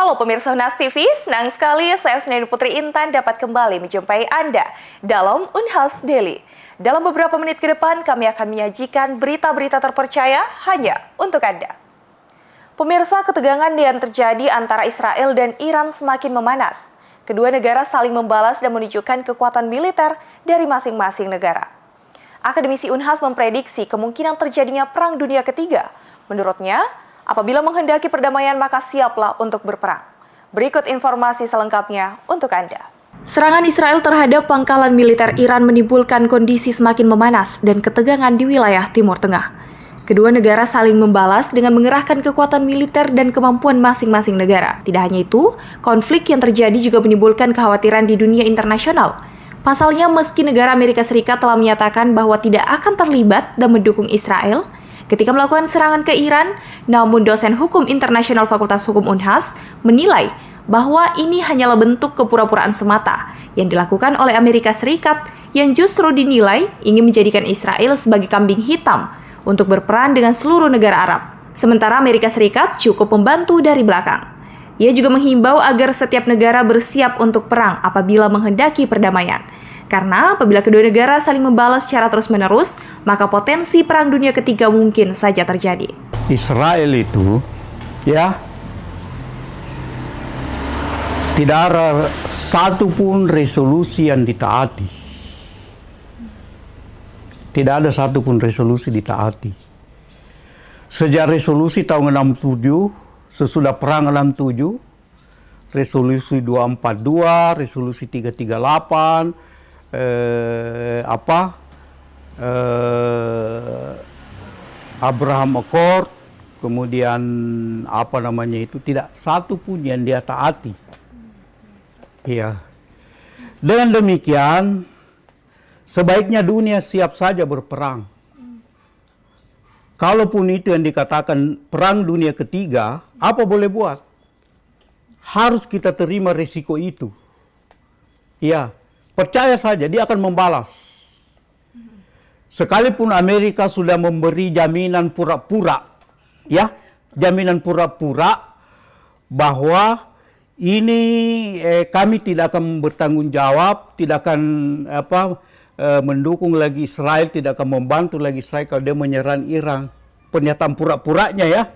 Halo pemirsa Unas TV, senang sekali saya Sendiri Putri Intan dapat kembali menjumpai Anda dalam Unhas Daily. Dalam beberapa menit ke depan kami akan menyajikan berita-berita terpercaya hanya untuk Anda. Pemirsa, ketegangan yang terjadi antara Israel dan Iran semakin memanas. Kedua negara saling membalas dan menunjukkan kekuatan militer dari masing-masing negara. Akademisi Unhas memprediksi kemungkinan terjadinya Perang Dunia Ketiga. Menurutnya, apabila menghendaki perdamaian maka siaplah untuk berperang. Berikut informasi selengkapnya untuk Anda. Serangan Israel terhadap pangkalan militer Iran menimbulkan kondisi semakin memanas dan ketegangan di wilayah Timur Tengah. Kedua negara saling membalas dengan mengerahkan kekuatan militer dan kemampuan masing-masing negara. Tidak hanya itu, konflik yang terjadi juga menimbulkan kekhawatiran di dunia internasional. Pasalnya, meski negara Amerika Serikat telah menyatakan bahwa tidak akan terlibat dan mendukung Israel ketika melakukan serangan ke Iran, namun dosen hukum internasional Fakultas Hukum Unhas menilai bahwa ini hanyalah bentuk kepura-puraan semata yang dilakukan oleh Amerika Serikat yang justru dinilai ingin menjadikan Israel sebagai kambing hitam untuk berperan dengan seluruh negara Arab. Sementara Amerika Serikat cukup membantu dari belakang. Ia juga menghimbau agar setiap negara bersiap untuk perang apabila menghendaki perdamaian. Karena apabila kedua negara saling membalas secara terus-menerus, maka potensi Perang Dunia Ketiga mungkin saja terjadi. Israel itu, tidak ada satupun resolusi yang ditaati. Tidak ada satupun resolusi ditaati. Sejak resolusi tahun 67, sesudah perang 67, resolusi 242, resolusi 338, Abraham Accord, kemudian tidak satu pun yang dia taati. Iya. Dengan demikian, sebaiknya dunia siap saja berperang. Kalaupun itu yang dikatakan Perang Dunia Ketiga, apa boleh buat? Harus kita terima risiko itu. Iya. Percaya saja, dia akan membalas. Sekalipun Amerika sudah memberi jaminan pura-pura, jaminan pura-pura bahwa ini kami tidak akan bertanggung jawab, tidak akan mendukung lagi Israel, tidak akan membantu lagi Israel kalau dia menyerang Iran. Pernyataan pura-puranya ya.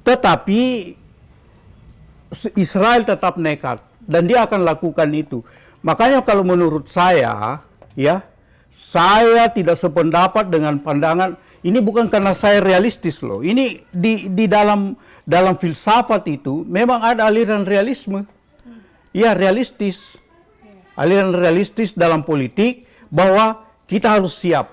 Tetapi Israel tetap nekat dan dia akan lakukan itu. Makanya kalau menurut saya, saya tidak sependapat dengan pandangan, ini bukan karena saya realistis loh. Ini di dalam filsafat itu memang ada aliran realisme. Ya, realistis. Aliran realistis dalam politik bahwa kita harus siap.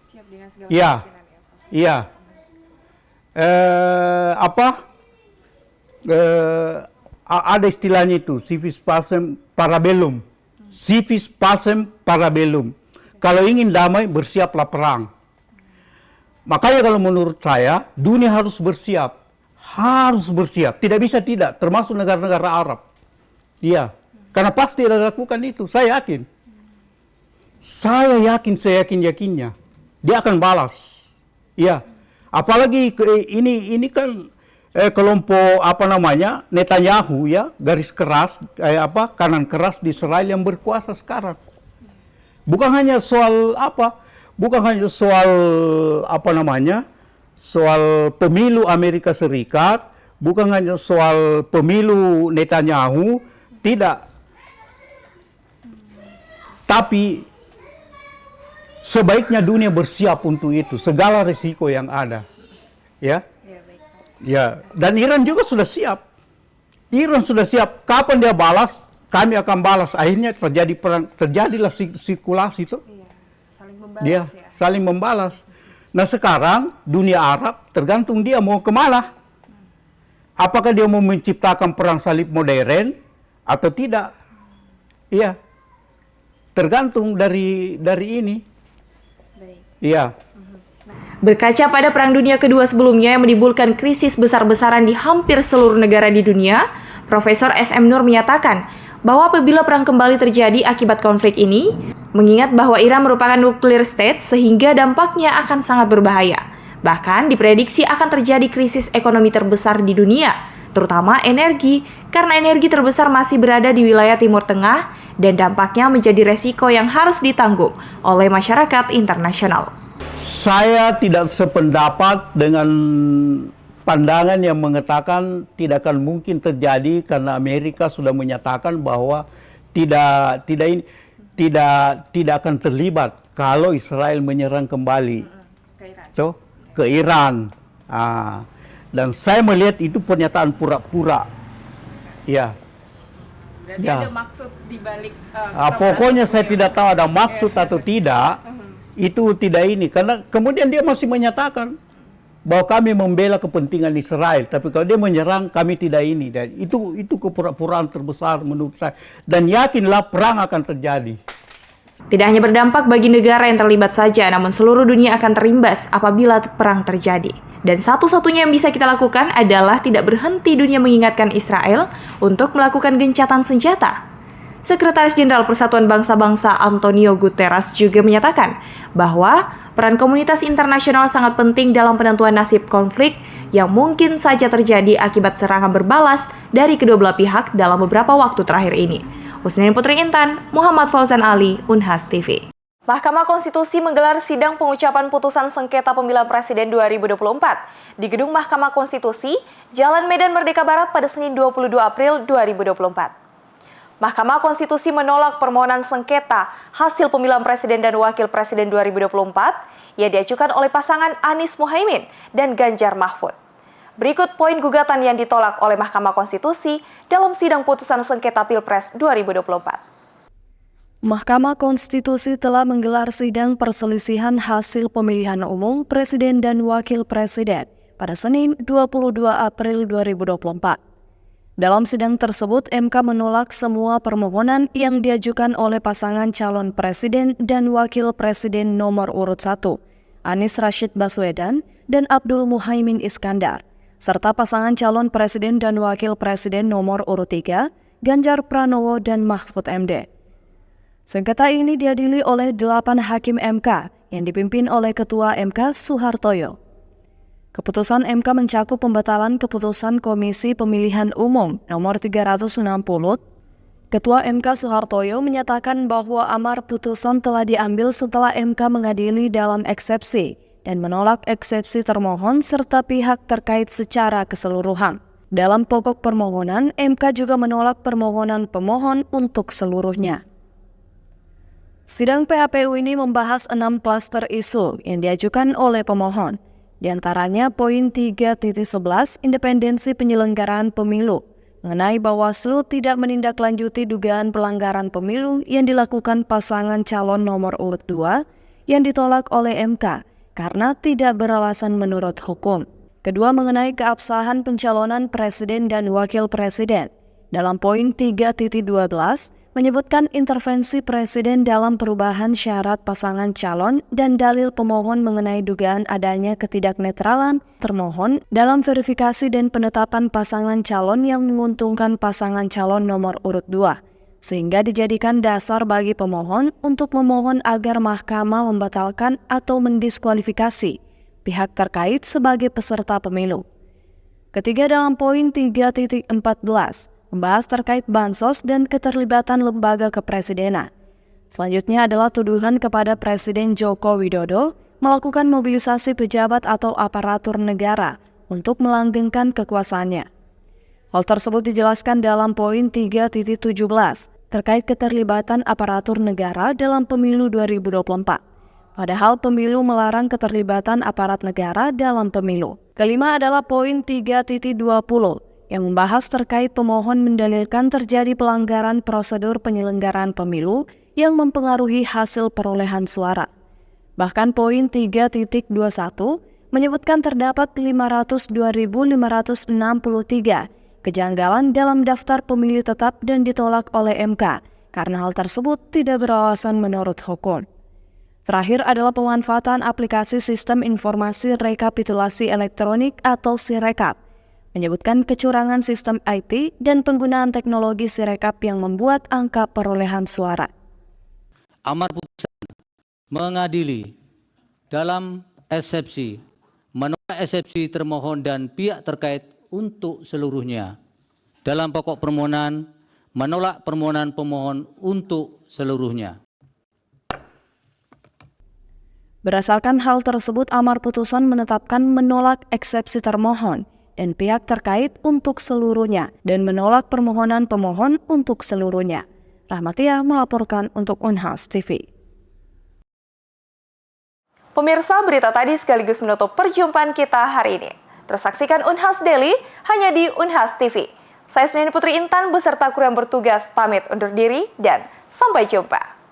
Siap dengan segala kemungkinan. Iya. Ada istilahnya itu, civis pacem parabellum. Civis pacem parabellum. Kalau ingin damai, bersiaplah perang. Makanya kalau menurut saya, dunia harus bersiap. Harus bersiap. Tidak bisa tidak, termasuk negara-negara Arab. Iya. Karena pasti ada lakukan itu, saya yakin. Saya yakin-yakinnya. Dia akan balas. Iya. Apalagi ini kan kelompok Netanyahu garis keras kanan keras di Israel yang berkuasa sekarang. Bukan hanya soal soal pemilu Amerika Serikat, bukan hanya soal pemilu Netanyahu, tidak. Tapi sebaiknya dunia bersiap untuk itu, segala risiko yang ada. Ya, dan Iran juga sudah siap. Iran sudah siap. Kapan dia balas, kami akan balas. Akhirnya terjadi perang, terjadilah sirkulasi itu. Iya, saling membalas saling membalas. Nah sekarang dunia Arab tergantung dia mau kemana. Apakah dia mau menciptakan perang salib modern atau tidak? Iya, tergantung dari ini. Iya. Berkaca pada Perang Dunia Kedua sebelumnya yang menimbulkan krisis besar-besaran di hampir seluruh negara di dunia, Profesor S.M. Nur menyatakan bahwa apabila perang kembali terjadi akibat konflik ini, mengingat bahwa Iran merupakan nuclear state sehingga dampaknya akan sangat berbahaya. Bahkan diprediksi akan terjadi krisis ekonomi terbesar di dunia terutama energi, karena energi terbesar masih berada di wilayah Timur Tengah dan dampaknya menjadi resiko yang harus ditanggung oleh masyarakat internasional. Saya tidak sependapat dengan pandangan yang mengatakan tidak akan mungkin terjadi karena Amerika sudah menyatakan bahwa tidak akan terlibat kalau Israel menyerang kembali ke Iran. Dan saya melihat itu pernyataan pura-pura. Ya. Berarti ada maksud di balik Pokoknya saya tidak tahu ada maksud atau tidak. Itu tidak ini karena kemudian dia masih menyatakan bahwa kami membela kepentingan Israel, tapi kalau dia menyerang kami tidak ini. Dan itu kepura-puraan terbesar menurut saya. Dan yakinlah perang akan terjadi. Tidak hanya berdampak bagi negara yang terlibat saja, namun seluruh dunia akan terimbas apabila perang terjadi. Dan satu-satunya yang bisa kita lakukan adalah tidak berhenti dunia mengingatkan Israel untuk melakukan gencatan senjata. Sekretaris Jenderal Persatuan Bangsa-Bangsa Antonio Guterres juga menyatakan bahwa peran komunitas internasional sangat penting dalam penentuan nasib konflik yang mungkin saja terjadi akibat serangan berbalas dari kedua belah pihak dalam beberapa waktu terakhir ini. Husnain Putri Intan, Muhammad Fauzan Ali, Unhas TV. Mahkamah Konstitusi menggelar sidang pengucapan putusan sengketa pemilihan presiden 2024 di Gedung Mahkamah Konstitusi, Jalan Medan Merdeka Barat pada Senin 22 April 2024. Mahkamah Konstitusi menolak permohonan sengketa hasil pemilihan presiden dan wakil presiden 2024 yang diajukan oleh pasangan Anies Muhaimin dan Ganjar Mahfud. Berikut poin gugatan yang ditolak oleh Mahkamah Konstitusi dalam sidang putusan sengketa Pilpres 2024. Mahkamah Konstitusi telah menggelar sidang perselisihan hasil pemilihan umum Presiden dan Wakil Presiden pada Senin 22 April 2024. Dalam sidang tersebut, MK menolak semua permohonan yang diajukan oleh pasangan calon Presiden dan Wakil Presiden nomor urut 1, Anies Rashid Baswedan dan Abdul Muhaimin Iskandar, serta pasangan calon Presiden dan Wakil Presiden nomor urut 3, Ganjar Pranowo dan Mahfud MD. Sengketa ini diadili oleh 8 hakim MK yang dipimpin oleh Ketua MK Suhartoyo. Keputusan MK mencakup pembatalan keputusan Komisi Pemilihan Umum nomor 360. Ketua MK Suhartoyo menyatakan bahwa amar putusan telah diambil setelah MK mengadili dalam eksepsi dan menolak eksepsi termohon serta pihak terkait secara keseluruhan. Dalam pokok permohonan, MK juga menolak permohonan pemohon untuk seluruhnya. Sidang PHPU ini membahas 6 klaster isu yang diajukan oleh pemohon. Di antaranya poin 3.11 independensi penyelenggaraan pemilu, mengenai Bawaslu tidak menindaklanjuti dugaan pelanggaran pemilu yang dilakukan pasangan calon nomor urut 2 yang ditolak oleh MK karena tidak beralasan menurut hukum. Kedua, mengenai keabsahan pencalonan presiden dan wakil presiden. Dalam poin 3.12 menyebutkan intervensi presiden dalam perubahan syarat pasangan calon dan dalil pemohon mengenai dugaan adanya ketidaknetralan termohon dalam verifikasi dan penetapan pasangan calon yang menguntungkan pasangan calon nomor urut 2, sehingga dijadikan dasar bagi pemohon untuk memohon agar mahkamah membatalkan atau mendiskualifikasi pihak terkait sebagai peserta pemilu. Ketiga, dalam poin 3.14 membahas terkait bansos dan keterlibatan lembaga kepresidenan. Selanjutnya adalah tuduhan kepada Presiden Joko Widodo melakukan mobilisasi pejabat atau aparatur negara untuk melanggengkan kekuasaannya. Hal tersebut dijelaskan dalam poin 3.17 terkait keterlibatan aparatur negara dalam pemilu 2024. Padahal pemilu melarang keterlibatan aparat negara dalam pemilu. Kelima adalah poin 3.20 yang membahas terkait pemohon mendalilkan terjadi pelanggaran prosedur penyelenggaraan pemilu yang mempengaruhi hasil perolehan suara. Bahkan poin 3.21 menyebutkan terdapat 502.563 kejanggalan dalam daftar pemilih tetap dan ditolak oleh MK karena hal tersebut tidak beralasan menurut hukum. Terakhir adalah pemanfaatan aplikasi Sistem Informasi Rekapitulasi Elektronik atau Sirekap, menyebutkan kecurangan sistem IT dan penggunaan teknologi Sirekap yang membuat angka perolehan suara. Amar putusan mengadili dalam eksepsi, menolak eksepsi termohon dan pihak terkait untuk seluruhnya. Dalam pokok permohonan, menolak permohonan pemohon untuk seluruhnya. Berdasarkan hal tersebut, amar putusan menetapkan menolak eksepsi termohon dan pihak terkait untuk seluruhnya dan menolak permohonan pemohon untuk seluruhnya. Rahmatia melaporkan untuk Unhas TV. Pemirsa, berita tadi sekaligus menutup perjumpaan kita hari ini. Terus saksikan Unhas Daily hanya di Unhas TV. Saya Seni Putri Intan beserta kru yang bertugas pamit undur diri dan sampai jumpa.